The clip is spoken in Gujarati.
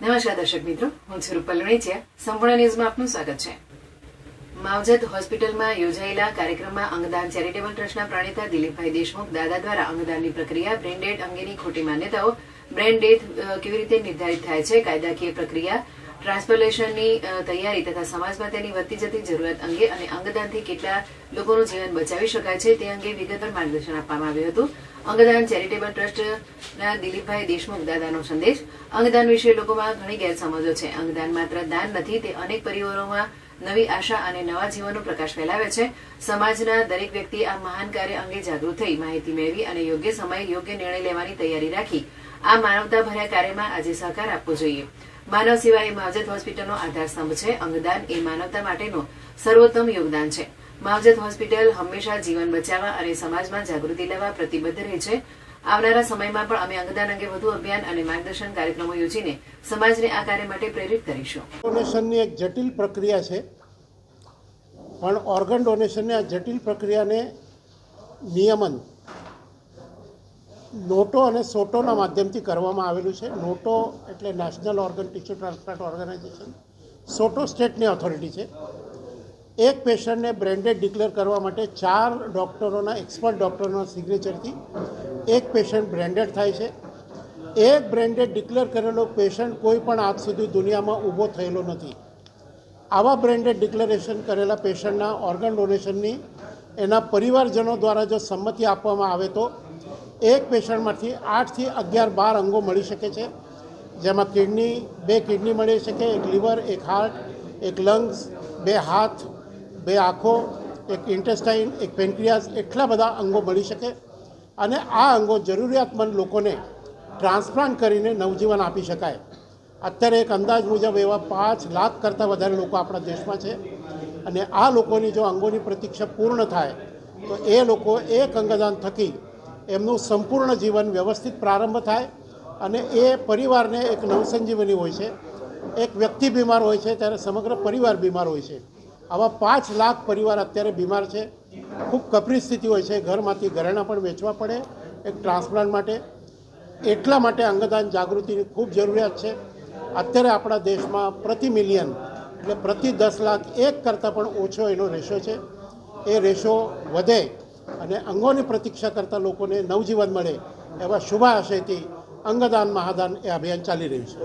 નમસ્કાર દર્શક મિત્રો, હું છું રૂપલ લુણીચિયા. સંપૂર્ણ ન્યૂઝમાં આપનું સ્વાગત છે. માવજત હોસ્પિટલમાં યોજાયેલા કાર્યક્રમમાં અંગદાન ચેરિટેબલ ટ્રસ્ટના પ્રણેતા દિલીપભાઈ દેશમુખ દાદા દ્વારા અંગદાનની પ્રક્રિયા, બ્રેન ડેથ અંગેની ખોટી માન્યતાઓ, બ્રેન ડેથ કેવી રીતે નિર્ધારિત થાય છે, કાયદાકીય પ્રક્રિયા, ટ્રાન્સપ્લાન્ટેશનની તૈયારી તથા સમાજમાં તેની વધતી જતી જરૂરિયાત અંગે અને અંગદાનથી કેટલા લોકોનું જીવન બચાવી શકાય છે તે અંગે વિગતવાર માર્ગદર્શન આપવામાં આવ્યું હતું. અંગદાન ચેરિટેબલ ટ્રસ્ટના દિલીપભાઈ દેશમુખ દાદાનો સંદેશ. અંગદાન વિશે લોકોમાં ઘણી ગેરસમજો છે. અંગદાન માત્ર દાન નથી, તે અનેક પરિવારોમાં નવી આશા અને નવા જીવનનો પ્રકાશ ફેલાવે છે. સમાજના દરેક વ્યક્તિ આ મહાન કાર્ય અંગે જાગૃત થઈ માહિતી મેળવી અને યોગ્ય સમયે યોગ્ય નિર્ણય લેવાની તૈયારી રાખી આ માનવતા ભર્યા કાર્યમાં આજે સહકાર આપવો જોઈએ. માનવ સેવા એ માવજત હોસ્પિટલનો આધારસ્તંભ છે. અંગદાન એ માનવતા માટેનું સર્વોત્તમ યોગદાન છે. માવજત હોસ્પિટલ હંમેશા જીવન બચાવવા અને સમાજમાં જાગૃતિ લાવવા પ્રતિબદ્ધ રહે છે. આવનારા સમયમાં પણ અમે અંગદાન અંગે વધુ અભિયાન અને માર્ગદર્શન કાર્યક્રમો યોજીને સમાજને આ કાર્ય માટે પ્રેરિત કરીશું. ડોનેશનની એક જટિલ પ્રક્રિયા છે, પણ ઓર્ગન ડોનેશનની આ જટિલ પ્રક્રિયાને નિયમન નોટો અને સોટોના માધ્યમથી કરવામાં આવેલું છે. નોટો એટલે national organ tissue transplant organisation, SOTTO સ્ટેટની ઓથોરિટી છે. એક પેશન્ટને બ્રેન્ડેડ ડિક્લેર કરવા માટે 4 ડૉક્ટરોના એક્સપર્ટ ડૉક્ટરોના સિગ્નેચરથી એક પેશન્ટ બ્રેન્ડેડ થાય છે. એક બ્રેન્ડેડ ડિક્લેર કરેલો પેશન્ટ કોઈ પણ આજ સુધી દુનિયામાં ઊભો થયેલો નથી. આવા બ્રેન્ડેડ ડિક્લેરેશન કરેલા પેશન્ટના ઓર્ગન ડોનેશનની એના પરિવારજનો દ્વારા જો સંમતિ આપવામાં આવે તો એક પેશન્ટમાંથી 8 થી 11, 12 અંગો મળી શકે છે, જેમાં કિડની, 2 કિડની મળી શકે, એક લીવર, એક હાર્ટ, એક લંગ્સ, 2 હાથ, 2 આંખો, એક ઇન્ટેસ્ટાઇન, એક પેન્ક્રિયાસ, એટલા બધા અંગો મળી શકે અને આ અંગો જરૂરિયાતમંદ લોકોને ટ્રાન્સપ્લાન્ટ કરીને નવજીવન આપી શકાય. અત્યારે એક અંદાજ મુજબ એવા 5 લાખ કરતાં વધારે લોકો આપણા દેશમાં છે અને આ લોકોની જો અંગોની પ્રતીક્ષા પૂર્ણ થાય તો એ લોકો એક અંગદાન થકી એમનું સંપૂર્ણ જીવન વ્યવસ્થિત પ્રારંભ થાય અને એ પરિવારને એક નવસંજીવની હોય છે. એક વ્યક્તિ બીમાર હોય છે ત્યારે સમગ્ર પરિવાર બીમાર હોય છે. આવા 5 લાખ પરિવાર અત્યારે બીમાર છે. ખૂબ કપરી સ્થિતિ હોય છે, ઘરમાંથી ઘરેણાં પણ વેચવા પડે એક ટ્રાન્સપ્લાન્ટ માટે. એટલા માટે અંગદાન જાગૃતિની ખૂબ જરૂરિયાત છે. અત્યારે આપણા દેશમાં પ્રતિ મિલિયન એટલે પ્રતિ 10 લાખ 1 કરતાં પણ ઓછો એનો રેશો છે. એ રેશો વધે અને અંગોની પ્રતીક્ષા કરતા લોકોને નવજીવન મળે એવા શુભાશયથી અંગદાન મહાદાન એ અભિયાન ચાલી રહ્યું છે.